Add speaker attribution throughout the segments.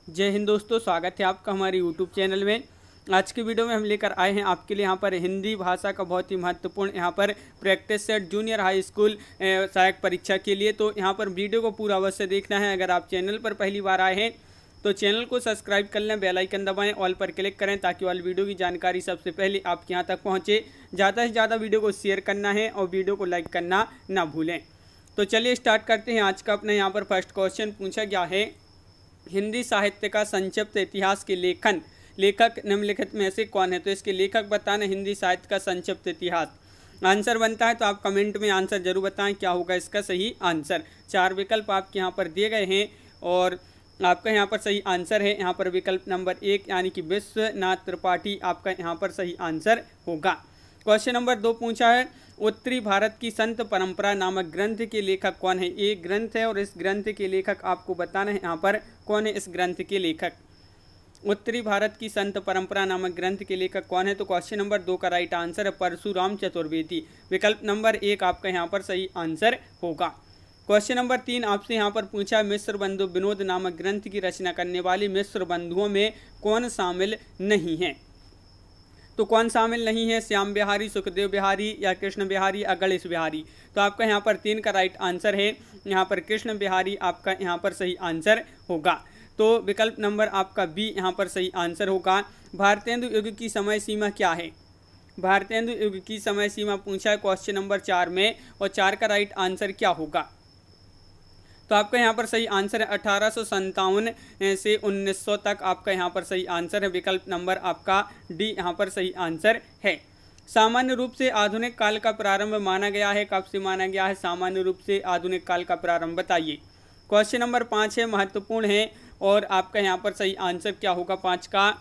Speaker 1: जय हिंद दोस्तों, स्वागत है आपका हमारे यूट्यूब चैनल में। आज की वीडियो में हम लेकर आए हैं आपके लिए यहाँ पर हिंदी भाषा का बहुत ही महत्वपूर्ण यहाँ पर practice set junior high school सहायक परीक्षा के लिए। तो यहाँ पर वीडियो को पूरा अवश्य देखना है। अगर आप चैनल पर पहली बार आए हैं तो चैनल को सब्सक्राइब कर लें, बेल आइकन दबाएं, ऑल पर क्लिक करें ताकि ऑल वीडियो की जानकारी सबसे पहले आपके यहाँ तक पहुँचे। ज़्यादा से ज़्यादा वीडियो को शेयर करना है और वीडियो को लाइक करना ना भूलें। तो चलिए स्टार्ट करते हैं। आज का अपने यहाँ पर फर्स्ट क्वेश्चन पूछा गया है, हिंदी साहित्य का संक्षिप्त इतिहास के लेखक निम्नलिखित में से कौन है। तो इसके लेखक बताना, हिंदी साहित्य का संक्षिप्त इतिहास। आंसर बनता है तो आप कमेंट में आंसर जरूर बताएं क्या होगा इसका सही आंसर। 4 विकल्प आपके यहाँ पर दिए गए हैं और आपका यहाँ पर सही आंसर है यहाँ पर विकल्प नंबर 1 यानी कि विश्वनाथ त्रिपाठी आपका यहाँ पर सही आंसर होगा। क्वेश्चन नंबर 2 पूछा है, उत्तरी भारत की संत परंपरा नामक ग्रंथ के लेखक कौन है। एक ग्रंथ है और इस ग्रंथ के लेखक आपको बताना है यहाँ पर कौन है इस ग्रंथ के लेखक। उत्तरी भारत की संत परंपरा नामक ग्रंथ के लेखक कौन है। तो क्वेश्चन नंबर 2 का राइट आंसर है परशुराम चतुर्वेदी। विकल्प नंबर 1 आपका यहाँ पर सही आंसर होगा। क्वेश्चन नंबर 3 आपसे यहाँ पर पूछा, मिश्र बंधु विनोद नामक ग्रंथ की रचना करने वाले मिश्र बंधुओं में कौन शामिल नहीं है। तो कौन शामिल नहीं है, श्याम बिहारी, सुखदेव बिहारी या कृष्ण बिहारी या गणेश बिहारी। तो आपका यहाँ पर 3 का राइट आंसर है यहाँ पर कृष्ण बिहारी आपका यहाँ पर सही आंसर होगा। तो विकल्प नंबर आपका बी यहाँ पर सही आंसर होगा। भारतेंदु युग की समय सीमा क्या है। भारतेंदु युग की समय सीमा पूछा है क्वेश्चन नंबर 4 में और 4 का राइट आंसर क्या होगा। तो आपका यहाँ पर सही आंसर है 1857 से 1900 तक आपका यहाँ पर सही आंसर है। विकल्प नंबर आपका डी यहाँ पर सही आंसर है। सामान्य रूप से आधुनिक काल का प्रारंभ माना गया है, कब से माना गया है सामान्य रूप से आधुनिक काल का प्रारंभ बताइए। क्वेश्चन नंबर 5 है, महत्वपूर्ण है और आपका यहाँ पर सही आंसर क्या होगा 5 का।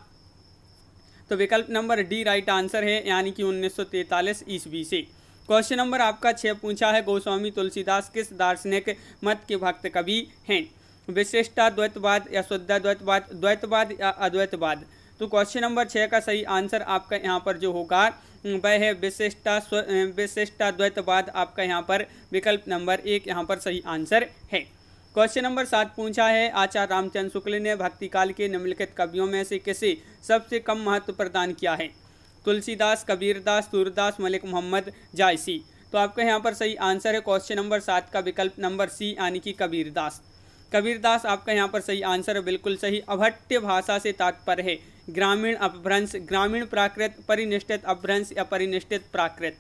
Speaker 1: तो विकल्प नंबर डी राइट आंसर है यानी कि 1943 ईस्वी से। क्वेश्चन नंबर आपका 6 पूछा है, गोस्वामी तुलसीदास किस दार्शनिक मत के भक्त कवि हैं। विशिष्टाद्वैतवाद या शुद्धाद्वैतवाद, द्वैतवाद या अद्वैतवाद। तो क्वेश्चन नंबर 6 का सही आंसर आपका यहाँ पर जो होगा वह है विशिष्टाद्वैतवाद आपका यहाँ पर विकल्प नंबर 1 यहाँ पर सही आंसर है। क्वेश्चन नंबर 7 पूछा है, आचार्य रामचंद्र शुक्ल ने भक्ति काल के निम्नलिखित कवियों में से किसे सबसे कम महत्व प्रदान किया है। तुलसीदास, कबीरदास, सूरदास, मलिक मोहम्मद, जायसी। तो आपका यहाँ पर सही आंसर है क्वेश्चन नंबर 7 का विकल्प नंबर सी यानी कि कबीरदास। कबीरदास आपका यहाँ पर सही आंसर है, बिल्कुल सही। अभट्ट भाषा से तात्पर्य है ग्रामीण अपभ्रंश, ग्रामीण प्राकृत, परिनिष्ठित अपभ्रंश या परिनिष्ठित प्राकृत।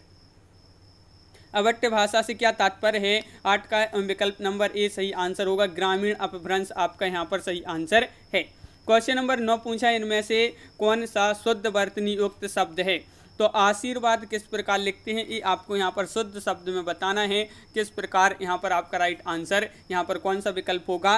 Speaker 1: अभट्ट भाषा से क्या तात्पर्य है, 8 का विकल्प नंबर ए सही आंसर होगा। ग्रामीण अपभ्रंश आपका यहाँ पर सही आंसर है। क्वेश्चन नंबर 9 पूछा, इनमें से कौन सा शुद्ध वर्तनी युक्त शब्द है। तो आशीर्वाद किस प्रकार लिखते हैं ये आपको यहाँ पर शुद्ध शब्द में बताना है किस प्रकार। यहाँ पर आपका राइट आंसर यहाँ पर कौन सा विकल्प होगा।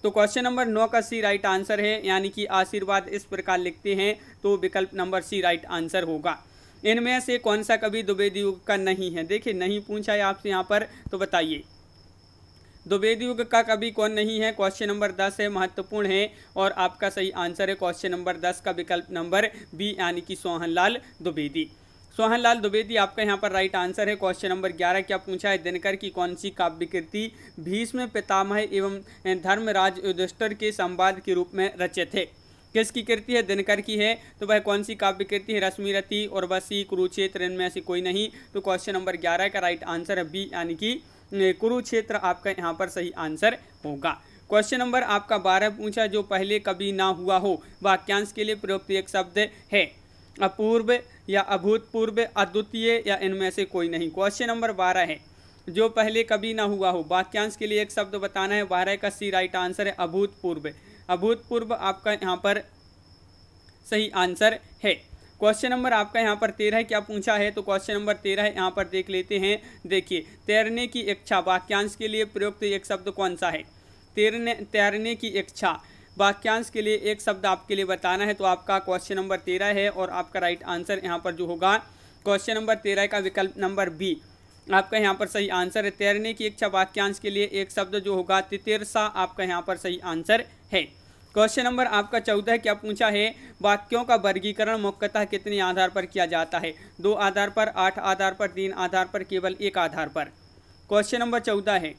Speaker 1: तो क्वेश्चन नंबर 9 का सी राइट आंसर है यानी कि आशीर्वाद इस प्रकार लिखते हैं तो विकल्प नंबर सी राइट आंसर होगा। इनमें से कौन सा कवि द्विवेदी युग का नहीं है। देखिए नहीं पूछा है आपसे यहाँ पर, तो बताइए द्विवेदी युग का कवि कौन नहीं है। क्वेश्चन नंबर 10 है, महत्वपूर्ण है और आपका सही आंसर है क्वेश्चन नंबर 10 का विकल्प नंबर बी यानी कि सोहनलाल द्विवेदी। सोहनलाल द्विवेदी आपका यहाँ पर राइट आंसर है। क्वेश्चन नंबर 11 क्या पूछा है, दिनकर की कौन सी काव्य कृति भीष्म पितामह एवं धर्मराज युधिष्ठिर के संवाद के रूप में रचित है। किसकी कृति है, दिनकर की है। तो वह कौन सी काव्य कृति है, रश्मिरथी, उर्वशी, कुरुक्षेत्र, इनमें से कोई नहीं। तो क्वेश्चन नंबर 11 का राइट आंसर है बी यानी कि कुरुक्षेत्र आपका यहाँ पर सही आंसर होगा। क्वेश्चन नंबर आपका 12 पूछा, जो पहले कभी ना हुआ हो वाक्यांश के लिए प्रयुक्त एक शब्द है। अपूर्व या अभूतपूर्व, अद्वितीय या इनमें से कोई नहीं। क्वेश्चन नंबर 12 है, जो पहले कभी ना हुआ हो वाक्यांश के लिए एक शब्द बताना है। 12 का सी राइट आंसर है अभूतपूर्व। अभूतपूर्व आपका यहाँ पर सही आंसर है। क्वेश्चन नंबर आपका यहाँ पर 13 क्या पूछा है। तो क्वेश्चन नंबर 13 यहाँ पर देख लेते हैं। देखिए, तैरने की इच्छा वाक्यांश के लिए प्रयुक्त एक शब्द कौन सा है। तैरने की इच्छा वाक्यांश के लिए एक शब्द आपके लिए बताना है। तो आपका क्वेश्चन नंबर 13 है और आपका राइट आंसर यहाँ पर जो होगा क्वेश्चन नंबर 13 का विकल्प नंबर बी आपका यहाँ पर सही आंसर है। तैरने की इच्छा वाक्यांश के लिए एक शब्द जो होगा तितिर्षा आपका यहाँ पर सही आंसर है। क्वेश्चन नंबर आपका 14 क्या पूछा है, वाक्यों का वर्गीकरण मुख्यतः कितने आधार पर किया जाता है। 2 आधार पर, 8 आधार पर, 3 आधार पर, केवल 1 आधार पर। क्वेश्चन नंबर 14 है,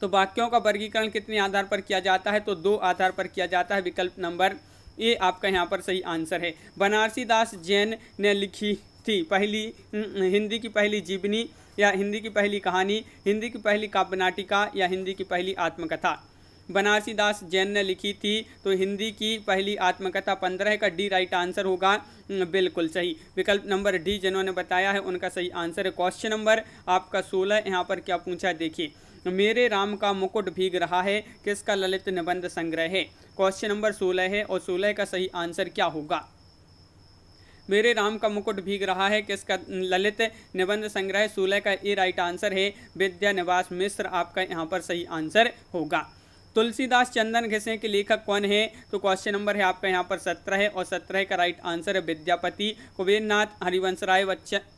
Speaker 1: तो वाक्यों का वर्गीकरण कितने आधार पर किया जाता है, तो 2 आधार पर किया जाता है। विकल्प नंबर ए आपका यहाँ पर सही आंसर है। बनारसी दास जैन ने लिखी थी पहली हिंदी की पहली जीवनी या हिंदी की पहली कहानी, हिंदी की पहली काव्य नाटिका या हिंदी की पहली आत्मकथा। बनारसी दास जैन ने लिखी थी तो हिंदी की पहली आत्मकथा। 15 का डी राइट आंसर होगा, बिल्कुल सही। विकल्प नंबर डी जिन्होंने बताया है उनका सही आंसर है। क्वेश्चन नंबर आपका 16 यहाँ पर क्या पूछा है देखिए, मेरे राम का मुकुट भीग रहा है किसका ललित निबंध संग्रह है। क्वेश्चन नंबर 16 है और 16 का सही आंसर क्या होगा। मेरे राम का मुकुट भीग रहा है किसका ललित निबंध संग्रह। 16 का ए राइट आंसर है। विद्या निवास मिश्र आपका यहाँ पर सही आंसर होगा। तुलसीदास चंदन घिसे के लेखक कौन है, तो क्वेश्चन नंबर है आपका यहाँ पर 17 है और 17 का राइट आंसर है विद्यापति। कुबेरनाथ, हरिवंश राय,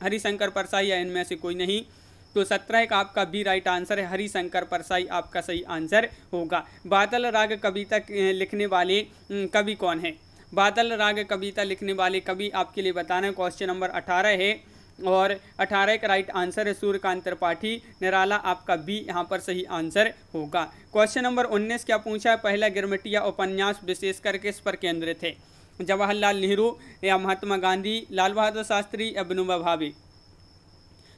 Speaker 1: हरिशंकर परसाई या इनमें से कोई नहीं, तो 17 का आपका बी राइट आंसर है। हरिशंकर परसाई आपका सही आंसर होगा। बादल राग कविता लिखने वाले कवि कौन है। बादल राग कविता लिखने वाले कवि आपके लिए बताना है। क्वेश्चन नंबर 18 है और 18 का राइट आंसर है सूर्यकांत त्रिपाठी। निराला आपका बी यहाँ पर सही आंसर होगा। क्वेश्चन नंबर 19 क्या पूछा है, पहला गिरमिटिया उपन्यास विशेषकर किस पर केंद्रित है। जवाहरलाल नेहरू या महात्मा गांधी, लाल बहादुर शास्त्री या विनोबा भावे।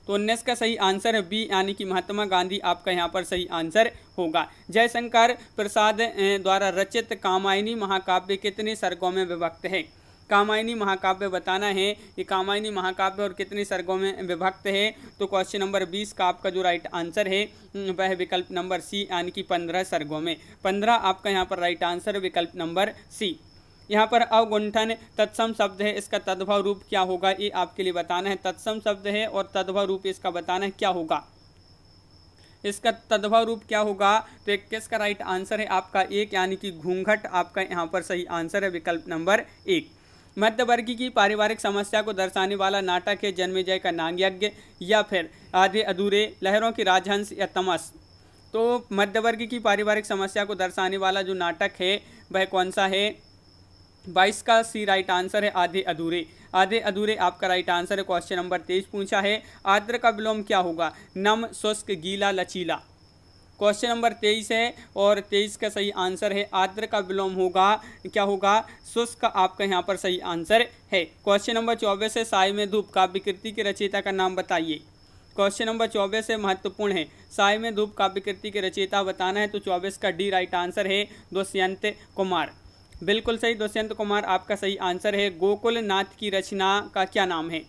Speaker 1: तो 19 का सही आंसर है बी यानी कि महात्मा गांधी आपका यहाँ पर सही आंसर होगा। जयशंकर प्रसाद द्वारा रचित कामायनी महाकाव्य कितने सर्गों में विभक्त है। कामायनी महाकाव्य बताना है, ये कामायनी महाकाव्य और कितने सर्गों में विभक्त है, तो क्वेश्चन नंबर 20 का आपका जो राइट आंसर है वह विकल्प नंबर सी यानी कि 15 सर्गों में। 15 आपका यहाँ पर राइट आंसर है विकल्प नंबर सी। यहाँ पर अवगुंठन तत्सम शब्द है, इसका तद्भव रूप क्या होगा, ये आपके लिए बताना है। तत्सम शब्द है और तद्भव रूप इसका बताना है क्या होगा। इसका तद्भव रूप क्या होगा, तो 21 का राइट आंसर है आपका 1 यानी कि घूंघट आपका यहाँ पर सही आंसर है विकल्प नंबर 1। मध्यवर्गीय की पारिवारिक समस्या को दर्शाने वाला नाटक है जन्मेजय का नागयज्ञ या फिर आधे अधूरे, लहरों की राजहंस या तमस। तो मध्यवर्गीय की पारिवारिक समस्या को दर्शाने वाला जो नाटक है वह कौन सा है। 22 का सी राइट आंसर है आधे अधूरे। आधे अधूरे आपका राइट आंसर है। क्वेश्चन नंबर 23 पूछा है, आर्द्र का विलोम क्या होगा, नम, शुष्क, गीला, लचीला। क्वेश्चन नंबर 23 है और 23 का सही आंसर है आर्द्र का विलोम होगा क्या होगा, शुष्क आपका यहाँ पर सही आंसर है। क्वेश्चन नंबर 24 है, साय में धूप काव्य कृति के रचयिता का नाम बताइए। क्वेश्चन नंबर 24 है महत्वपूर्ण है, साय में धूप काव्य कृति के रचयिता बताना है, तो 24 का डी राइट आंसर है दुष्यंत कुमार। बिल्कुल सही, दुष्यंत कुमार आपका सही आंसर है। गोकुल नाथ की रचना का क्या नाम है।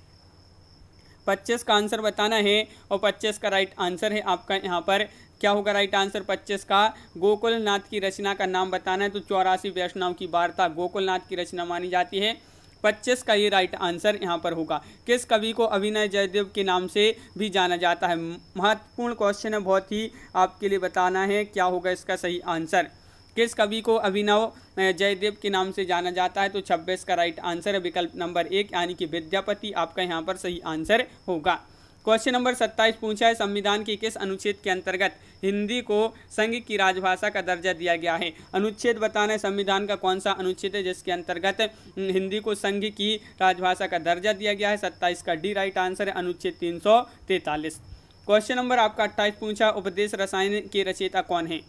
Speaker 1: 25 का आंसर बताना है और 25 का राइट आंसर है आपका यहाँ पर क्या होगा राइट आंसर 25 का। गोकुलनाथ की रचना का नाम बताना है, तो 84 वैष्णव की वार्ता गोकुलनाथ की रचना मानी जाती है। 25 का ये राइट आंसर यहाँ पर होगा। किस कवि को अभिनय जयदेव के नाम से भी जाना जाता है। महत्वपूर्ण क्वेश्चन है, बहुत ही आपके लिए बताना है क्या होगा इसका सही आंसर। किस कवि को अभिनव जयदेव के नाम से जाना जाता है, तो 26 का राइट आंसर है विकल्प नंबर 1 यानी कि विद्यापति आपका यहाँ पर सही आंसर होगा। क्वेश्चन नंबर 27 पूछा है, संविधान के किस अनुच्छेद के अंतर्गत हिंदी को संघ की राजभाषा का दर्जा दिया गया है। अनुच्छेद बताना है, संविधान का कौन सा अनुच्छेद है जिसके अंतर्गत हिंदी को संघ की राजभाषा का दर्जा दिया गया है। 27 का डी राइट आंसर है अनुच्छेद 343। क्वेश्चन नंबर आपका 28 पूछा, उपदेश रसायन के रचयिता कौन है।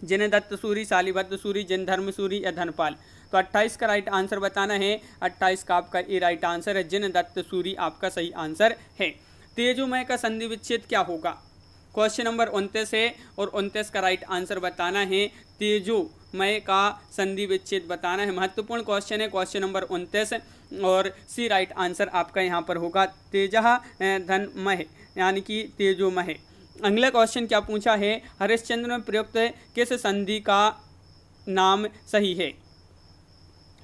Speaker 1: जिन दत्त सूरी, शालिभद्र सूरी, जिन धर्म सूरी या धनपाल। तो 28 का राइट आंसर बताना है। 28 का आपका ए राइट आंसर है, जिन दत्त सूरी आपका सही आंसर है। तेजोमय का संधि विच्छेद क्या होगा। क्वेश्चन नंबर 29 है और 29 का राइट आंसर बताना है। तेजोमय का संधि विच्छेद बताना है। महत्वपूर्ण क्वेश्चन है क्वेश्चन नंबर 29 और सी राइट आंसर आपका यहाँ पर होगा तेजः धनमय यानी कि तेजोमय। अगला क्वेश्चन क्या पूछा है, हरिश्चंद्र में प्रयुक्त किस संधि का नाम सही है।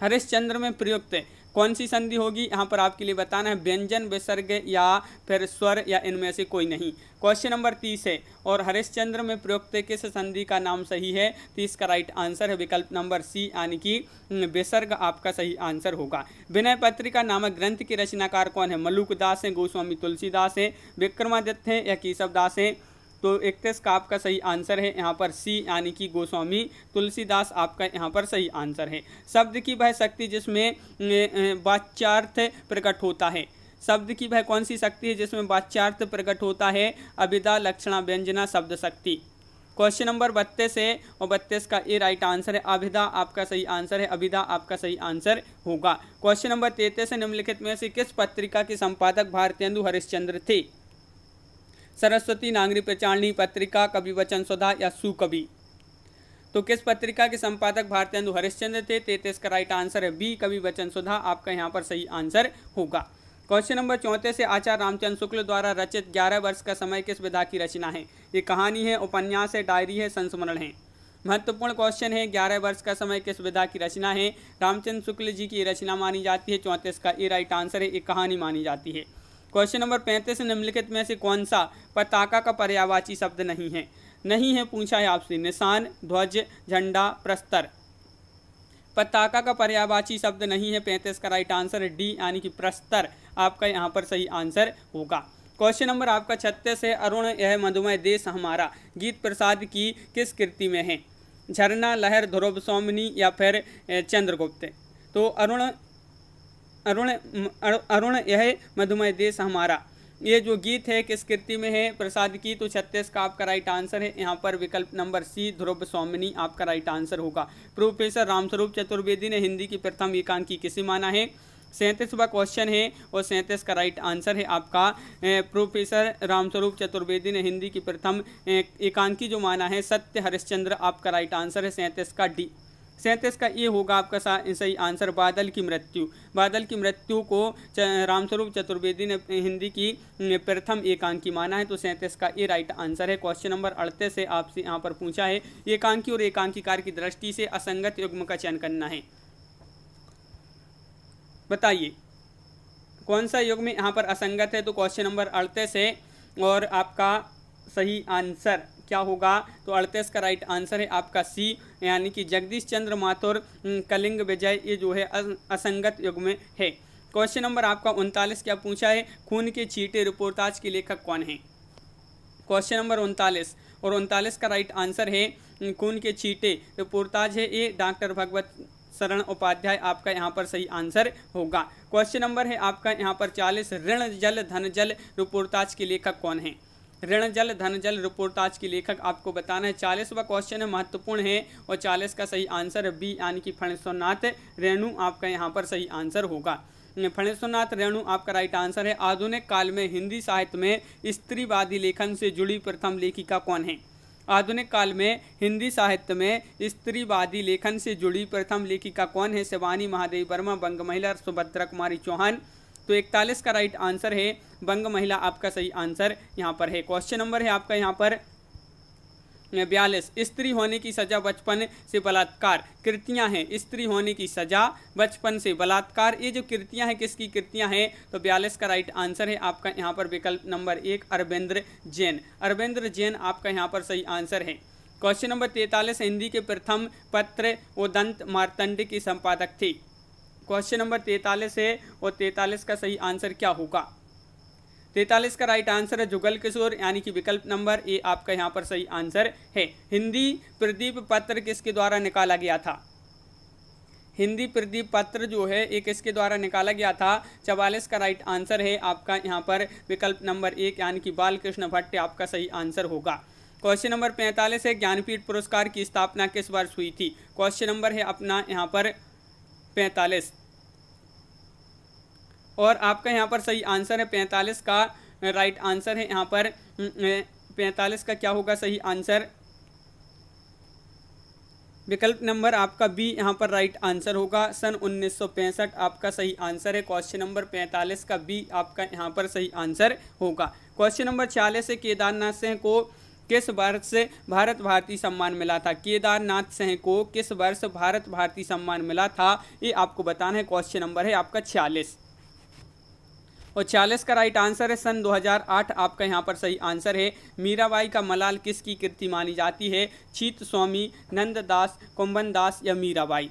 Speaker 1: हरिश्चंद्र में प्रयुक्त कौन सी संधि होगी, यहाँ पर आपके लिए बताना है। व्यंजन, विसर्ग या फिर स्वर या इनमें से कोई नहीं। क्वेश्चन नंबर 30 है और हरिश्चंद्र में प्रयुक्त किस संधि का नाम सही है। 30 का राइट आंसर है विकल्प नंबर सी यानी कि विसर्ग आपका सही आंसर होगा। विनय पत्रिका नामक ग्रंथ के रचनाकार कौन है। मलूक दास है, गोस्वामी तुलसीदास है, विक्रमादित्य है या केशव दास है। तो 31 का आपका सही आंसर है यहाँ पर सी यानी कि गोस्वामी तुलसीदास आपका यहाँ पर सही आंसर है। शब्द की वह शक्ति जिसमें वाच्यार्थ प्रकट होता है। शब्द की वह कौन सी शक्ति है जिसमें वाच्यार्थ प्रकट होता है। अभिधा, लक्षणा, व्यंजना, शब्द शक्ति। क्वेश्चन नंबर 32 है और 32 का ए राइट आंसर है। अभिधा आपका सही आंसर है, अभिधा आपका सही आंसर होगा। क्वेश्चन नंबर 33 है, निम्नलिखित में से किस पत्रिका के संपादक भारतेंदु हरिश्चंद्र थे? सरस्वती, नागरी प्रचारणी, पत्रिका, कवि वचन सुधा या सुकवि? तो किस पत्रिका के संपादक भारतेंदु हरिश्चंद्र थे? 33 का राइट आंसर है बी, कवि वचन सुधा आपका यहाँ पर सही आंसर होगा। क्वेश्चन नंबर 34 से आचार्य रामचंद्र शुक्ल द्वारा रचित 11 वर्ष का समय किस विधा की रचना है? ये कहानी है, उपन्यास है, डायरी है, संस्मरण है? महत्वपूर्ण क्वेश्चन है। 11 वर्ष का समय किस विधा की रचना है? रामचंद्र शुक्ल जी की रचना मानी जाती है। 34 का ए राइट आंसर है, एक कहानी मानी जाती है। क्वेश्चन नंबर 35 निम्नलिखित में से कौन सा पताका का पर्यायवाची शब्द नहीं है? नहीं है पूछा है आपसे। निशान, ध्वज, झंडा, प्रस्तर। पताका का पर्यायवाची शब्द नहीं है। 35 का राइट आंसर है डी यानी कि प्रस्तर आपका यहाँ पर सही आंसर होगा। क्वेश्चन नंबर आपका 36 है, अरुण यह मधुमय देश हमारा गीत प्रसाद की किस कृति में है? झरना, लहर, ध्रुव, सौमनी या फिर चंद्रगुप्त? तो अरुण यह मधुमय देश हमारा, ये जो गीत है किस कृति में है प्रसाद की? तो 36 का आपका राइट आंसर है यहाँ पर विकल्प नंबर सी, ध्रुव सौमनी आपका राइट आंसर होगा। प्रोफेसर रामस्वरूप चतुर्वेदी ने हिंदी की प्रथम एकांकी किसे माना है? 37वां क्वेश्चन है और 37 का राइट आंसर है आपका प्रोफेसर रामस्वरूप चतुर्वेदी ने हिंदी की प्रथम एकांकी जो माना है सत्य हरिश्चंद्र आपका राइट आंसर है 37 का डी। 37 का ये होगा आपका सही आंसर बादल की मृत्यु। बादल की मृत्यु को रामस्वरूप चतुर्वेदी ने हिंदी की प्रथम एकांकी माना है, तो 37 का ये राइट आंसर है। क्वेश्चन नंबर 38 से आपसे यहाँ पर पूछा है, एकांकी और एकांकीकार की दृष्टि से असंगत युग्म का चयन करना है। बताइए कौन सा युग्म यहाँ पर असंगत है? तो क्वेश्चन नंबर 38 है और आपका सही आंसर क्या होगा? तो 38 का राइट आंसर है आपका सी यानी कि जगदीश चंद्र माथुर कलिंग विजय, ये जो है असंगत युग्म है। क्वेश्चन नंबर आपका 39 क्या पूछा है? खून के छींटे रिपोर्टाज के लेखक कौन है? क्वेश्चन नंबर 39 और 39 का राइट आंसर है खून के छींटे रिपोर्टाज है ये डॉक्टर भगवत शरण उपाध्याय आपका यहाँ पर सही आंसर होगा। क्वेश्चन नंबर है आपका यहाँ पर 40, ऋण जल धन जल रिपोर्टाज के लेखक कौन है? ऋण जल धन जल रिपोर्टाज के लेखक आपको बताना है। 40वां क्वेश्चन है, महत्वपूर्ण है और 40 का सही आंसर है बी यानी कि फणीश्वरनाथ रेणु आपका यहाँ पर सही आंसर होगा। फणीश्वरनाथ रेणु आपका राइट आंसर है। आधुनिक काल में हिंदी साहित्य में स्त्रीवादी लेखन से जुड़ी प्रथम लेखिका कौन है? आधुनिक काल में हिंदी साहित्य में स्त्रीवादी लेखन से जुड़ी प्रथम लेखिका कौन है? शिवानी महादेवी वर्मा, बंग महिला, सुभद्रा कुमारी चौहान। तो 41 का राइट आंसर है बंग महिला आपका सही आंसर यहाँ पर है। क्वेश्चन नंबर है आपका यहाँ पर 42, स्त्री होने की सजा बचपन से बलात्कार कृतियां हैं। स्त्री होने की सजा बचपन से बलात्कार, ये जो कृतियां हैं किसकी कृतियां हैं? तो 42 का राइट आंसर है आपका यहाँ पर विकल्प नंबर 1 अरविंद्र जैन। अरविंद्र जैन आपका यहाँ पर सही आंसर है। क्वेश्चन नंबर 43, हिंदी के प्रथम पत्र उदंत मार्तंड की संपादक थी। क्वेश्चन नंबर 43 है और 43 का सही आंसर क्या होगा? 43 का राइट आंसर है जुगल किशोर यानी कि विकल्प नंबर ए आपका यहाँ पर सही आंसर है। हिंदी प्रदीप पत्र किसके द्वारा निकाला गया था? हिंदी प्रदीप पत्र जो है ये किसके द्वारा निकाला गया था? 44 का राइट आंसर है आपका यहाँ पर विकल्प नंबर 1 यानी कि बालकृष्ण भट्ट आपका सही आंसर होगा। क्वेश्चन नंबर 45 है, ज्ञानपीठ पुरस्कार की स्थापना किस वर्ष हुई थी? क्वेश्चन नंबर है अपना यहाँ पर 45 और आपका यहाँ पर सही आंसर है 45 का राइट आंसर है यहाँ पर 45 का क्या होगा सही आंसर? विकल्प नंबर आपका बी यहाँ पर राइट आंसर होगा। सन 1965 आपका सही आंसर है। क्वेश्चन नंबर 45 का बी आपका यहाँ पर सही आंसर होगा। क्वेश्चन नंबर 46 है, केदारनाथ सिंह को किस वर्ष भारत भारती सम्मान मिला था? केदारनाथ सिंह को किस वर्ष भारत भारती सम्मान मिला था ये आपको बताना है। क्वेश्चन नंबर है आपका 46 और 46 का राइट आंसर है सन 2008 आपका यहाँ पर सही आंसर है। मीराबाई का मलाल किसकी कृति मानी जाती है? चीत स्वामी, नंददास, कुंभन दास या मीराबाई?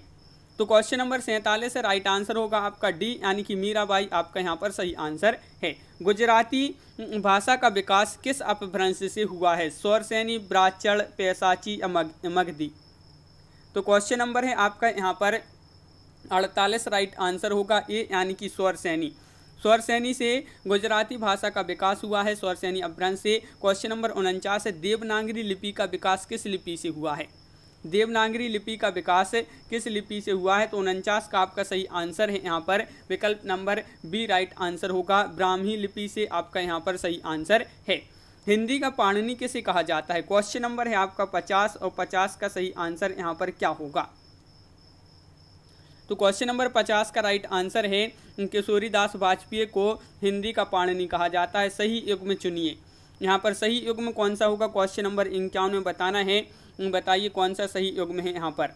Speaker 1: तो क्वेश्चन नंबर 47 है, राइट आंसर होगा आपका डी यानी कि मीराबाई आपका यहाँ पर सही आंसर है। गुजराती भाषा का विकास किस अपभ्रंश से हुआ है? स्वरसैनी, ब्राह्मण, पैसाची या मगधी? तो क्वेश्चन नंबर है आपका यहाँ पर 48 राइट आंसर होगा ए यानी कि स्वरसैनी। स्वरसैनी से गुजराती भाषा का विकास हुआ है, स्वरसैनी अपभ्रंश से। क्वेश्चन नंबर 49 है, देवनागरी लिपि का विकास किस लिपि से हुआ है? देवनागरी लिपि का विकास किस लिपि से हुआ है? तो 49 का आपका सही आंसर है यहाँ पर विकल्प नंबर बी राइट आंसर होगा, ब्राह्मी लिपि से आपका यहाँ पर सही आंसर है। हिंदी का पाणिनि किसे कहा जाता है? क्वेश्चन नंबर है आपका 50 और 50 का सही आंसर यहाँ पर क्या होगा? तो क्वेश्चन नंबर 50 का राइट आंसर है किशोरीदास वाजपेयी को हिंदी का पाणिनि कहा जाता है। सही युग्म चुनिए, यहाँ पर सही युग्म कौन सा होगा? क्वेश्चन नंबर 51 में बताना है, बताइए कौन सा सही युग्म है यहाँ पर।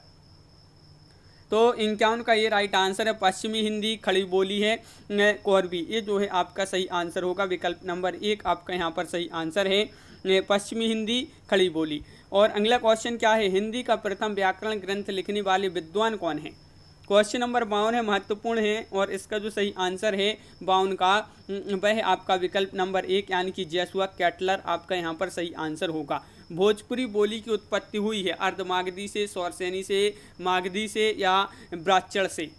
Speaker 1: तो 51 का ये राइट आंसर है, पश्चिमी हिंदी खड़ी बोली है कोरबी, ये जो है आपका सही आंसर होगा। विकल्प नंबर 1 आपका यहाँ पर सही आंसर है पश्चिमी हिंदी खड़ी बोली। और अगला क्वेश्चन क्या है? हिंदी का प्रथम व्याकरण ग्रंथ लिखने वाले विद्वान कौन है? क्वेश्चन नंबर 52 है, महत्वपूर्ण है, और इसका जो सही आंसर है 52 का वह आपका विकल्प नंबर 1 यानी कि जसुआ कैटलर आपका यहाँ पर सही आंसर होगा। भोजपुरी बोली की उत्पत्ति हुई है अर्धमागधी से, स्वरसैनी से, मागधी से या ब्राह्मण से?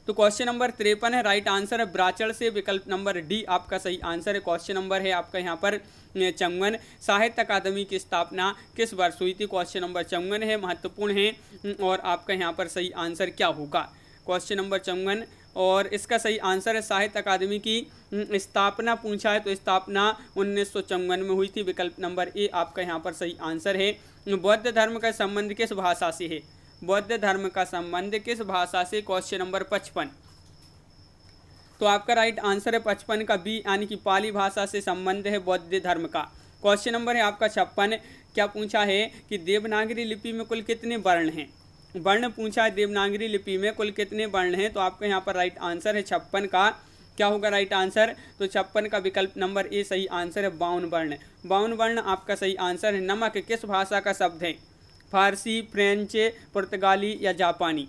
Speaker 1: तो क्वेश्चन नंबर 53 है, राइट आंसर है ब्राह्मण से, विकल्प नंबर डी आपका सही आंसर है। क्वेश्चन नंबर है आपका यहाँ पर 54, साहित्य अकादमी की स्थापना किस वर्ष हुई थी? क्वेश्चन नंबर 54 है, महत्वपूर्ण है, और आपका यहाँ पर सही आंसर क्या होगा? क्वेश्चन नंबर 54 और इसका सही आंसर है साहित्य अकादमी की स्थापना पूछा है तो स्थापना 1954 में हुई थी। विकल्प नंबर ए आपका यहाँ पर सही आंसर है। बौद्ध धर्म का संबंध किस भाषा से है? बौद्ध धर्म का संबंध किस भाषा से? क्वेश्चन नंबर 55, तो आपका राइट आंसर है 55 का बी यानी कि पाली भाषा से संबंध है बौद्ध धर्म का। क्वेश्चन नंबर है आपका 56, क्या पूछा है कि देवनागरी लिपि में कुल कितने वर्ण हैं? वर्ण पूछा है देवनागरी लिपि में कुल कितने वर्ण हैं, तो आपका यहाँ पर राइट आंसर है 56 का क्या होगा राइट आंसर? तो 56 का विकल्प नंबर ए सही आंसर है 52 वर्ण। 52 वर्ण आपका सही आंसर है। नमक किस भाषा का शब्द है? फारसी, फ्रेंच, पुर्तगाली या जापानी?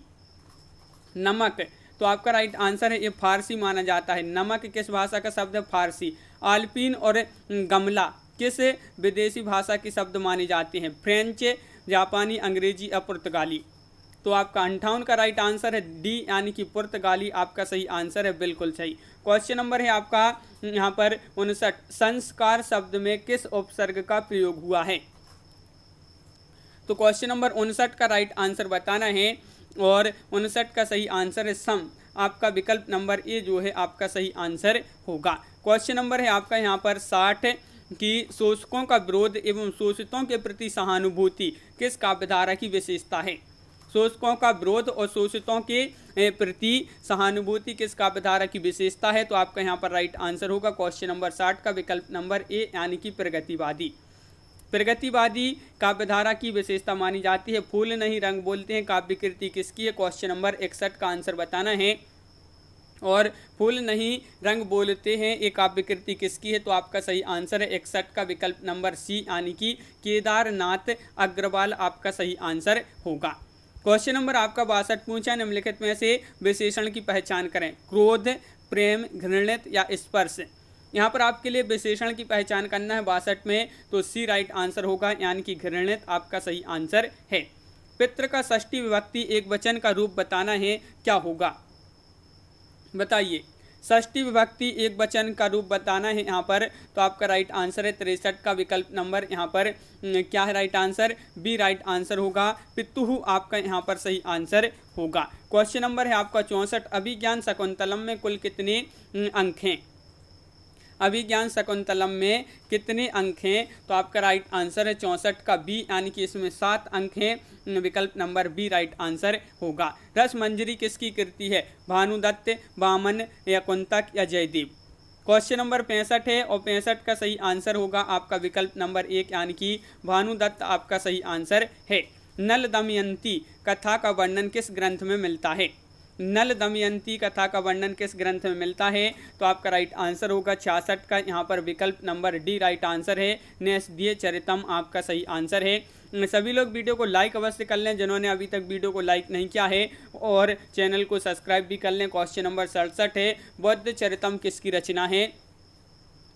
Speaker 1: नमक, तो आपका राइट आंसर है ये फारसी माना जाता है। नमक किस भाषा का शब्द है? फारसी। आल्पिन और गमला किस विदेशी भाषा के शब्द माने जाते हैं? फ्रेंच, जापानी, अंग्रेजी या पुर्तगाली? तो आपका 58 का राइट आंसर है डी यानी कि पुर्तगाली आपका सही आंसर है, बिल्कुल सही। क्वेश्चन नंबर है आपका यहाँ पर 59, संस्कार शब्द में किस उपसर्ग का प्रयोग हुआ है? तो क्वेश्चन नंबर 59 का राइट आंसर बताना है, और 59 का सही आंसर है सम, आपका विकल्प नंबर ए जो है आपका सही आंसर होगा। क्वेश्चन नंबर है आपका यहाँ पर 60 कि शोषकों का विरोध एवं शोषितों के प्रति सहानुभूति किस काव्यधारा की विशेषता है? शोषकों का विरोध और शोषितों के प्रति सहानुभूति किस काव्यधारा की विशेषता है? तो आपका यहाँ पर राइट आंसर होगा क्वेश्चन नंबर 60 का विकल्प नंबर ए यानी कि प्रगतिवादी। प्रगतिवादी काव्यधारा की विशेषता मानी जाती है। फूल नहीं रंग बोलते हैं काव्य कृति किसकी है? क्वेश्चन नंबर 61 का आंसर बताना है, और फूल नहीं रंग बोलते हैं ये काव्य कृति किसकी है? तो आपका सही आंसर है 61 का विकल्प नंबर सी यानी कि केदारनाथ अग्रवाल आपका सही आंसर होगा। क्वेश्चन नंबर आपका 62 पूछा, निम्नलिखित में से विशेषण की पहचान करें। क्रोध, प्रेम, घृणित या स्पर्श? यहाँ पर आपके लिए विशेषण की पहचान करना है 62 में, तो सी राइट आंसर होगा यानी कि घृणित आपका सही आंसर है। पितृ का षष्ठी विभक्ति एक वचन का रूप बताना है, क्या होगा? बताइए। षष्ठी विभक्ति एक वचन का रूप बताना है यहाँ पर, तो आपका राइट आंसर है 63 का विकल्प नंबर यहाँ पर क्या है right answer? B right answer होगा। पितुहु आपका यहाँ पर सही आंसर होगा। क्वेश्चन नंबर है आपका 64, अभिज्ञान शकुंतलम में कुल कितने अंक हैं? अभिज्ञान शकुंतलम में कितने अंक हैं? तो आपका राइट आंसर है 64 का बी यानी कि इसमें 7 अंक हैं। विकल्प नंबर बी राइट आंसर होगा। रस मंजरी किसकी कृति है? भानुदत्त, वामन या कुंतक या जयदेव? क्वेश्चन नंबर 65 है, और 65 का सही आंसर होगा आपका विकल्प नंबर 1 यानी कि भानुदत्त आपका सही आंसर है। नल दमयंती कथा का वर्णन किस ग्रंथ में मिलता है? नल दमयंती कथा का वर्णन किस ग्रंथ में मिलता है? तो आपका राइट आंसर होगा 66 का यहाँ पर विकल्प नंबर डी राइट आंसर है। न्यासदीय चरितम आपका सही आंसर है। सभी लोग वीडियो को लाइक अवश्य कर लें जिन्होंने अभी तक वीडियो को लाइक नहीं किया है, और चैनल को सब्सक्राइब भी कर लें। क्वेश्चन नंबर 67 है, बौद्ध चरितम किसकी रचना है?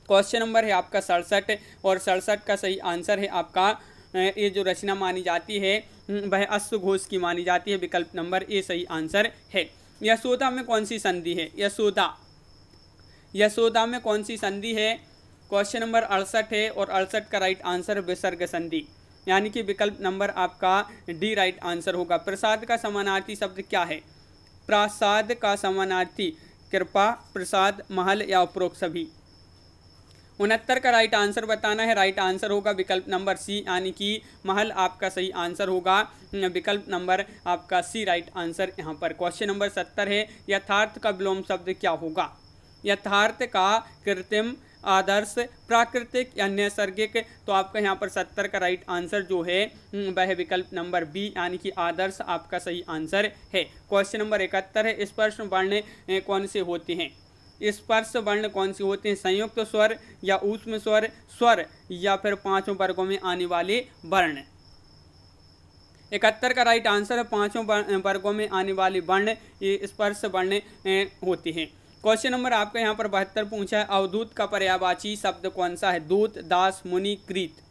Speaker 1: क्वेश्चन नंबर है आपका 67, और 67 का सही आंसर है आपका ये जो रचना मानी जाती है वह अश्वघोष की मानी जाती है। विकल्प नंबर ए सही आंसर है। यशोदा में कौन सी संधि है? यशोदा यशोदा में कौन सी संधि है? क्वेश्चन नंबर 68 है और 68 का राइट आंसर विसर्ग संधि, यानी कि विकल्प नंबर आपका डी राइट आंसर होगा। प्रसाद का समानार्थी शब्द क्या है? प्रसाद का समानार्थी कृपा, प्रसाद, महल या उपरोक्त सभी। 69 का राइट आंसर बताना है। राइट आंसर होगा विकल्प नंबर सी, यानी कि महल आपका सही आंसर होगा। विकल्प नंबर आपका सी राइट आंसर यहाँ पर। क्वेश्चन नंबर 70 है, यथार्थ का विलोम शब्द क्या होगा? यथार्थ का कृत्रिम, आदर्श, प्राकृतिक या नैसर्गिक। तो आपका यहाँ पर 70 का राइट आंसर जो है वह विकल्प नंबर बी, यानी कि आदर्श आपका सही आंसर है। क्वेश्चन नंबर 71 है, स्पर्श वर्ण कौन से होते हैं? स्पर्श वर्ण कौन से होते हैं? संयुक्त स्वर या ऊष्म स्वर, स्वर या फिर 5 वर्गों में आने वाले वर्ण। 71 का राइट आंसर है 5 वर्गों में आने वाले वर्ण ये स्पर्श वर्ण होते हैं। क्वेश्चन नंबर आपका यहाँ पर 72 पूछा है, अवधूत का पर्यायवाची शब्द कौन सा है? दूत, दास, मुनि, कृत।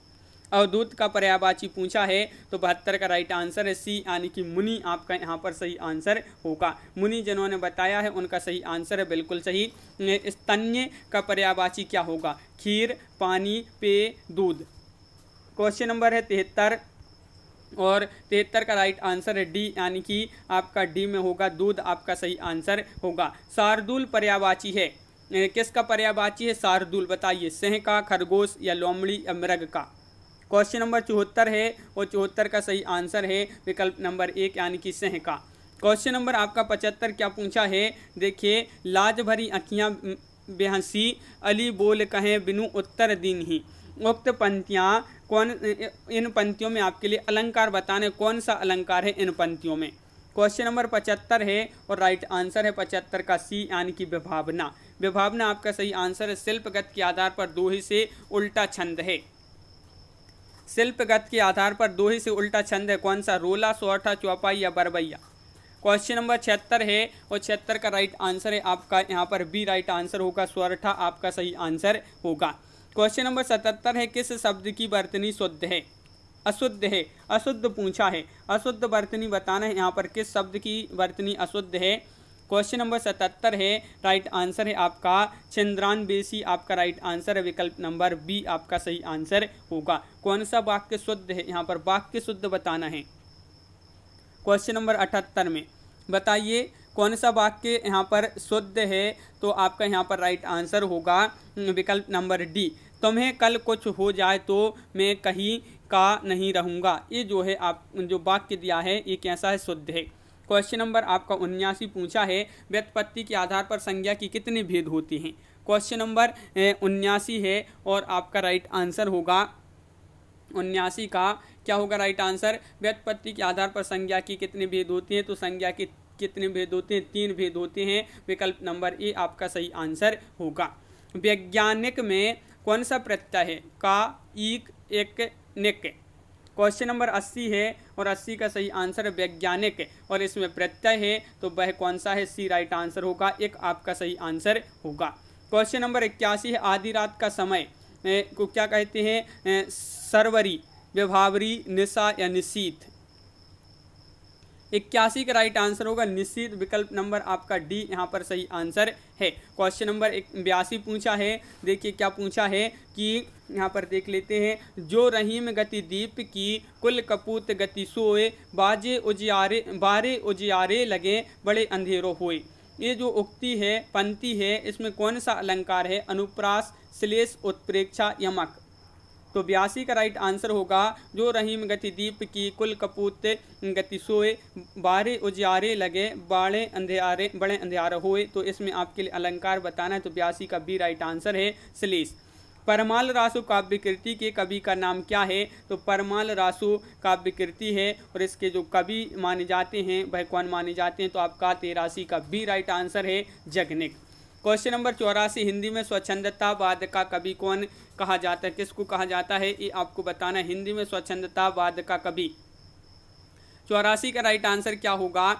Speaker 1: अवधूत का पर्यायवाची पूछा है तो 72 का राइट आंसर है सी, यानी कि मुनि आपका यहाँ पर सही आंसर होगा। मुनि जिन्होंने बताया है उनका सही आंसर है बिल्कुल सही। स्तन्य का पर्यायवाची क्या होगा? खीर, पानी, पेय, दूध। क्वेश्चन नंबर है 73 और 73 का राइट आंसर है डी, यानी कि आपका डी में होगा दूध आपका सही आंसर होगा। शार्दूल पर्यायवाची है, किसका पर्यायवाची है शार्दूल? बताइए, सिंह का, खरगोश या लोमड़ी या मृग का। क्वेश्चन नंबर 74 है और 74 का सही आंसर है विकल्प नंबर 1, यानी कि सिंह का। क्वेश्चन नंबर आपका 75 क्या पूछा है? देखिए, लाज भरी अखियाँ बेहंसी, अली बोल कहें बिनु उत्तर दीन ही। उक्त पंक्तियाँ कौन, इन पंक्तियों में आपके लिए अलंकार बताने, कौन सा अलंकार है इन पंक्तियों में? क्वेश्चन नंबर 75 है और राइट आंसर है 75 का सी, यानी कि विभावना। विभावना आपका सही आंसर है। शिल्पगत के आधार पर दोहे से उल्टा छंद है। शिल्पगत के आधार पर दोहे से उल्टा छंद है कौन सा? रोला, सोरठा, चौपाई या बरबैया। क्वेश्चन नंबर 76 है और 76 का राइट आंसर है आपका यहाँ पर बी राइट आंसर होगा, सोरठा आपका सही आंसर होगा। क्वेश्चन नंबर 77 है, किस शब्द की वर्तनी शुद्ध है? अशुद्ध है। अशुद्ध पूछा है, अशुद्ध वर्तनी बताना है। यहाँ पर किस शब्द की वर्तनी अशुद्ध है? क्वेश्चन नंबर 77 है, राइट आंसर है आपका चंद्रानबेसी आपका राइट आंसर है। विकल्प नंबर बी आपका सही आंसर होगा। कौन सा वाक्य शुद्ध है? यहाँ पर वाक्य शुद्ध बताना है। क्वेश्चन नंबर 78 में बताइए कौन सा वाक्य यहाँ पर शुद्ध है? तो आपका यहाँ पर राइट आंसर होगा विकल्प नंबर डी, तुम्हें कल कुछ हो जाए तो मैं कहीं का नहीं रहूँगा। ये जो है आप जो वाक्य दिया है ये कैसा है? शुद्ध है। क्वेश्चन नंबर आपका 79 पूछा है, व्युत्पत्ति के आधार पर संज्ञा की कितने भेद होती हैं? क्वेश्चन नंबर 79 है और आपका राइट आंसर होगा 79 का क्या होगा राइट आंसर? व्युत्पत्ति के आधार पर संज्ञा की कितने भेद होती हैं? तो संज्ञा की कितने भेद होते हैं? 3 भेद होते हैं। विकल्प नंबर ए आपका सही आंसर होगा। वैज्ञानिक में कौन सा प्रत्यय है? का, ईक, एक, निक। क्वेश्चन नंबर 80 है और 80 का सही आंसर है वैज्ञानिक और इसमें प्रत्यय है तो वह कौन सा है? सी राइट आंसर होगा, एक आपका सही आंसर होगा। क्वेश्चन नंबर 81 है, आधी रात का समय को क्या कहते हैं? सरवरी, विभावरी, निशा या निशीथ। 81 का राइट आंसर होगा निश्चित। विकल्प नंबर आपका डी यहाँ पर सही आंसर है। क्वेश्चन नंबर 82 पूछा है, देखिए क्या पूछा है कि यहाँ पर देख लेते हैं, जो रहीम गति दीप की कुल कपूत गति सोए, बाजे उजियारे बारे उजियारे लगे बड़े अंधेरों होए। ये जो उक्ति है, पंक्ति है, इसमें कौन सा अलंकार है? अनुप्रास, श्लेष, उत्प्रेक्षा, यमक। तो 82 का राइट आंसर होगा, जो रहीम गति दीप की कुल कपूत गति सोए, बारे उजियारे लगे बड़े अंधियारे होए। तो इसमें आपके लिए अलंकार बताना है तो 82 का बी राइट आंसर है, श्लेष। परमाल रासु काव्य कृति के कवि का नाम क्या है? तो परमाल रासु काव्य कृति है और इसके जो कवि माने जाते हैं वह कौन माने जाते हैं? तो आपका 83 का बी राइट आंसर है, जगनिक। क्वेश्चन नंबर 84, हिंदी में स्वच्छंदतावाद का कवि कौन कहा जाता है? किसको कहा जाता है ये आपको बताना है। हिंदी में स्वच्छंदतावाद का कवि 84 का राइट आंसर क्या होगा?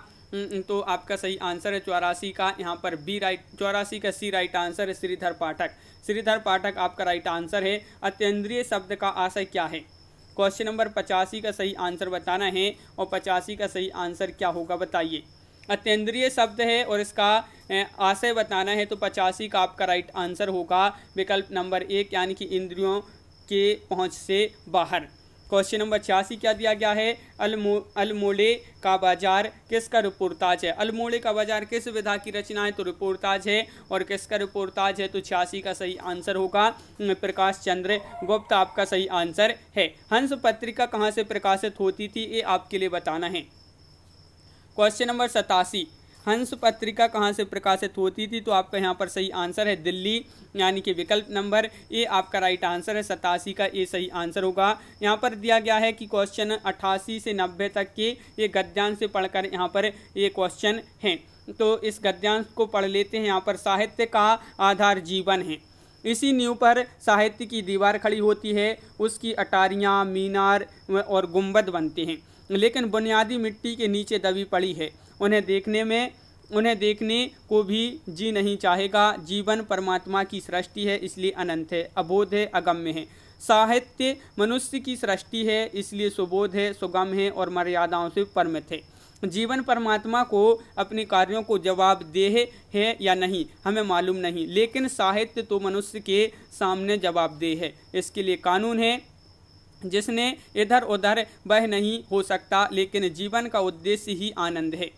Speaker 1: तो आपका सही आंसर है 84 का यहाँ पर बी राइट, 84 का सी राइट आंसर है, श्रीधर पाठक। श्रीधर पाठक आपका राइट आंसर है। अत्यंद्रिय शब्द का आशय क्या है? क्वेश्चन नंबर 85 का सही आंसर बताना है और 85 का सही आंसर क्या होगा बताइए। अत्यंद्रिय शब्द है और इसका आशय बताना है तो 85 का आपका राइट आंसर होगा विकल्प नंबर 1 यानी कि इंद्रियों के पहुंच से बाहर। क्वेश्चन नंबर 86 क्या दिया गया है, अल्मोड़े का बाजार किसका रिपोर्टाज है। अल्मोड़े का बाजार किस विधा की रचना है, तो रिपोर्टाज है। और किसका रिपोर्टाज है, तो 86 का सही आंसर होगा प्रकाश चंद्र गुप्त आपका सही आंसर है। हंस पत्रिका कहाँ से प्रकाशित होती थी, ये आपके लिए बताना है। क्वेश्चन नंबर 87, हंस पत्रिका कहाँ से प्रकाशित होती थी, तो आपका यहाँ पर सही आंसर है दिल्ली, यानी कि विकल्प नंबर ए आपका राइट आंसर है। 87 का ए सही आंसर होगा। यहाँ पर दिया गया है कि क्वेश्चन 88 से 90 तक के ये गद्यांश से पढ़कर यहाँ पर ये क्वेश्चन हैं, तो इस गद्यांश को पढ़ लेते हैं। यहाँ पर साहित्य का आधार जीवन है, इसी नींव पर साहित्य की दीवार खड़ी होती है, उसकी अटारियाँ, मीनार और गुंबद बनते हैं, लेकिन बुनियादी मिट्टी के नीचे दबी पड़ी है। उन्हें देखने को भी जी नहीं चाहेगा। जीवन परमात्मा की सृष्टि है, इसलिए अनंत है, अबोध है, अगम्य है। साहित्य मनुष्य की सृष्टि है, इसलिए सुबोध है, सुगम है और मर्यादाओं से परिमित है। जीवन परमात्मा को अपने कार्यों को जवाबदेह है या नहीं हमें मालूम नहीं, लेकिन साहित्य तो मनुष्य के सामने जवाबदेह है। इसके लिए कानून है जिसने इधर उधर बह नहीं हो सकता, लेकिन जीवन का उद्देश्य ही आनंद है।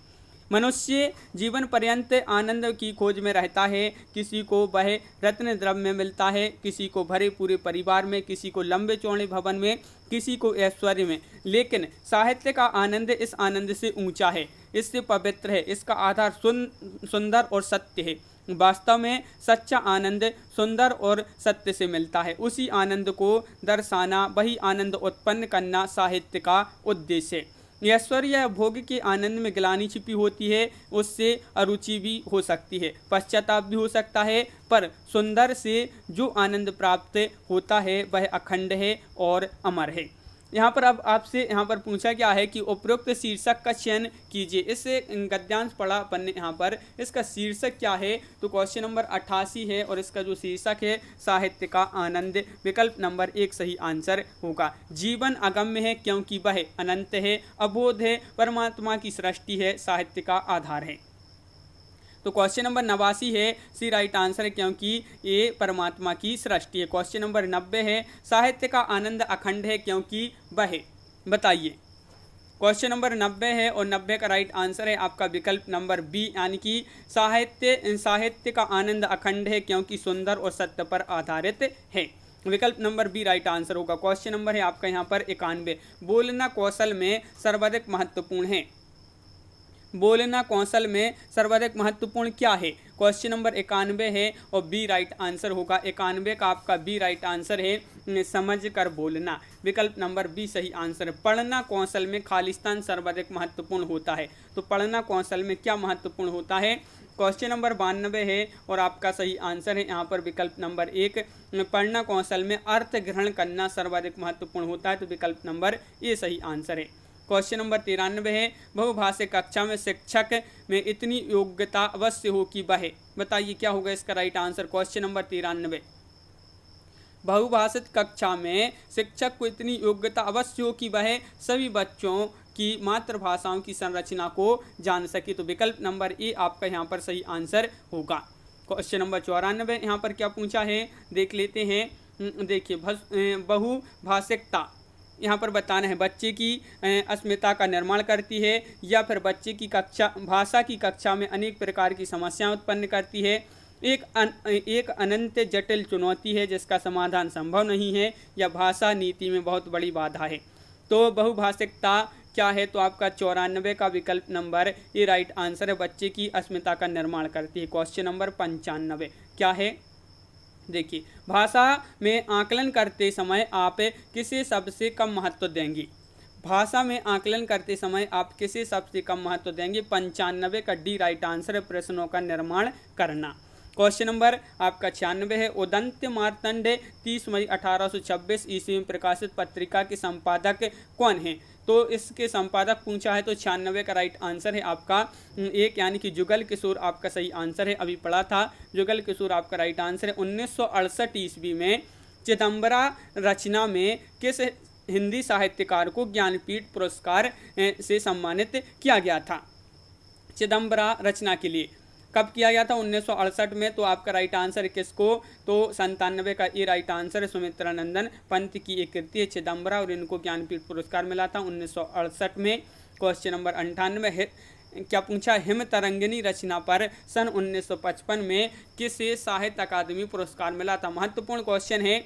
Speaker 1: मनुष्य जीवन पर्यंत आनंद की खोज में रहता है। किसी को वह रत्न द्रव्य में मिलता है, किसी को भरे पूरे परिवार में, किसी को लंबे चौड़े भवन में, किसी को ऐश्वर्य में, लेकिन साहित्य का आनंद इस आनंद से ऊंचा है, इससे पवित्र है। इसका आधार सुंदर और सत्य है। वास्तव में सच्चा आनंद सुंदर और सत्य से मिलता है। उसी आनंद को दर्शाना, वही आनंद उत्पन्न करना साहित्य का उद्देश्य है। ऐश्वर्य या भोग के आनंद में ग्लानि छिपी होती है, उससे अरुचि भी हो सकती है, पश्चाताप भी हो सकता है, पर सुंदर से जो आनंद प्राप्त होता है वह अखंड है और अमर है। यहाँ पर अब आपसे यहाँ पर पूछा गया है कि उपरोक्त शीर्षक का चयन कीजिए। इससे गद्यांश पढ़ा अपन ने, यहाँ पर इसका शीर्षक क्या है, तो क्वेश्चन नंबर 88 है और इसका जो शीर्षक है साहित्य का आनंद, विकल्प नंबर 1 सही आंसर होगा। जीवन अगम्य है क्योंकि वह अनंत है, अबोध है, परमात्मा की सृष्टि है, साहित्य का आधार है। तो क्वेश्चन नंबर 89 है सी राइट आंसर है, क्योंकि ये परमात्मा की सृष्टि है। क्वेश्चन नंबर 90 है साहित्य का आनंद अखंड है क्योंकि वह, बताइए। क्वेश्चन नंबर 90 है और 90 का राइट आंसर है आपका विकल्प नंबर बी, यानी कि साहित्य का आनंद अखंड है क्योंकि सुंदर और सत्य पर आधारित है। विकल्प नंबर बी राइट आंसर होगा। क्वेश्चन नंबर है आपका यहाँ पर 91, बोलना कौशल में सर्वाधिक महत्वपूर्ण है। बोलना कौशल में सर्वाधिक महत्वपूर्ण क्या है, क्वेश्चन नंबर 91 है और बी राइट आंसर होगा। 91 का आपका बी राइट आंसर है समझ कर बोलना, विकल्प नंबर बी सही आंसर है। पढ़ना कौशल में खालिस्तान सर्वाधिक महत्वपूर्ण होता है, तो पढ़ना कौशल में क्या महत्वपूर्ण होता है, क्वेश्चन नंबर 92 है और आपका सही आंसर है यहाँ पर विकल्प नंबर 1। पढ़ना कौशल में अर्थ ग्रहण करना सर्वाधिक महत्वपूर्ण होता है, तो विकल्प नंबर ए सही आंसर है। क्वेश्चन नंबर 93 है बहुभाषिक कक्षा में शिक्षक में इतनी योग्यता अवश्य हो कि वह, बताइए क्या होगा इसका राइट आंसर। क्वेश्चन नंबर 93, बहुभाषिक कक्षा में शिक्षक को इतनी योग्यता अवश्य हो कि वह सभी बच्चों की मातृभाषाओं की संरचना को जान सके, तो विकल्प नंबर ए आपका यहाँ पर सही आंसर होगा। क्वेश्चन नंबर 94 यहाँ पर क्या पूछा है देख लेते हैं। देखिए बहुभाषिकता यहाँ पर बताना है बच्चे की अस्मिता का निर्माण करती है या फिर बच्चे की भाषा की कक्षा में अनेक प्रकार की समस्याएं उत्पन्न करती है। एक अनंत जटिल चुनौती है जिसका समाधान संभव नहीं है, या भाषा नीति में बहुत बड़ी बाधा है। तो बहुभाषिकता क्या है, तो आपका 94 का विकल्प नंबर ए राइट आंसर है, बच्चे की अस्मिता का निर्माण करती है। क्वेश्चन नंबर 95 क्या है, देखिए भाषा में आकलन करते समय आप किसे सबसे कम महत्व देंगे, भाषा में आकलन करते समय आप किसे सबसे कम महत्व देंगे, 95 का डी राइट आंसर है, प्रश्नों का निर्माण करना। क्वेश्चन नंबर आपका 96 है उदंत मार्तंड 30 मई 1826 ईस्वी में प्रकाशित पत्रिका के संपादक कौन है, तो इसके संपादक पूछा है, तो 96 का राइट आंसर है आपका एक, यानी कि जुगल किशोर आपका सही आंसर है। अभी पढ़ा था, जुगल किशोर आपका राइट आंसर है। 1968 ईस्वी में चिदम्बरा रचना में किस हिंदी साहित्यकार को ज्ञानपीठ पुरस्कार से सम्मानित किया गया था। चिदम्बरा रचना के लिए। कब किया गया था? 1968 में। तो आपका राइट आंसर किसको? तो 97 का ये राइट आंसर है। सुमित्रानंदन पंत की एक कृति है चिदम्बरा और इनको ज्ञानपीठ पुरस्कार मिला था 1968 में। क्वेश्चन नंबर 98 क्या पूछा? हिम तरंगिनी रचना पर सन 1955 में किसे साहित्य अकादमी पुरस्कार मिला था? महत्वपूर्ण क्वेश्चन है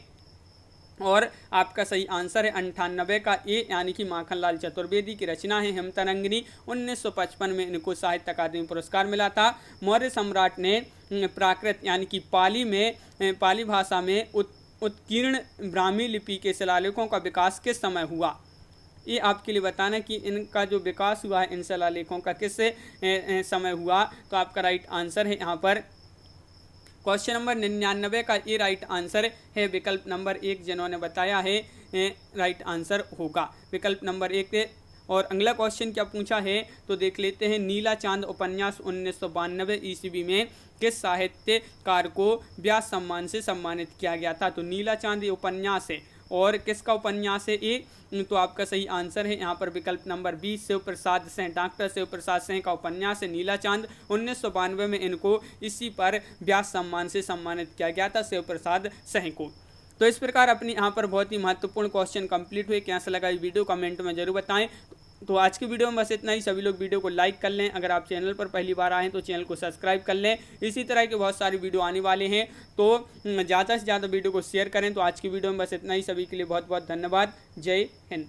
Speaker 1: और आपका सही आंसर है 98 का ए, यानी कि माखनलाल चतुर्वेदी की रचना है हिम तरंगिनी। 1955 में इनको साहित्य अकादमी पुरस्कार मिला था। मौर्य सम्राट ने प्राकृत यानी कि पाली भाषा में उत्कीर्ण ब्राह्मी लिपि के शिलालेखों का विकास किस समय हुआ? ये आपके लिए बताना कि इनका जो विकास हुआ है इन शिलालेखों का किस समय हुआ। तो आपका राइट आंसर है यहाँ पर क्वेश्चन नंबर 99 का ये राइट आंसर है विकल्प नंबर 1, जिन्होंने बताया है राइट आंसर होगा विकल्प नंबर 1। और अगला क्वेश्चन क्या पूछा है तो देख लेते हैं। नीला चांद उपन्यास 1992 ईस्वी में किस साहित्यकार को व्यास सम्मान से सम्मानित किया गया था? तो नीला चांद ये उपन्यास है और किसका उपन्यास है ये? तो आपका सही आंसर है यहाँ पर विकल्प नंबर 20 शिव प्रसाद सिंह, डॉक्टर शिव प्रसाद सिंह का उपन्यास है नीला चांद। 1992 में इनको इसी पर व्यास सम्मान से सम्मानित किया गया था शिव प्रसाद सिंह को। तो इस प्रकार अपनी यहाँ पर बहुत ही महत्वपूर्ण क्वेश्चन कंप्लीट हुए। कैसा लगा ये वीडियो कमेंट में जरूर बताएं। तो आज की वीडियो में बस इतना ही। सभी लोग वीडियो को लाइक कर लें। अगर आप चैनल पर पहली बार आए हैं तो चैनल को सब्सक्राइब कर लें। इसी तरह के बहुत सारी वीडियो आने वाले हैं तो ज़्यादा से ज़्यादा वीडियो को शेयर करें। तो आज की वीडियो में बस इतना ही। सभी के लिए बहुत बहुत धन्यवाद। जय हिंद।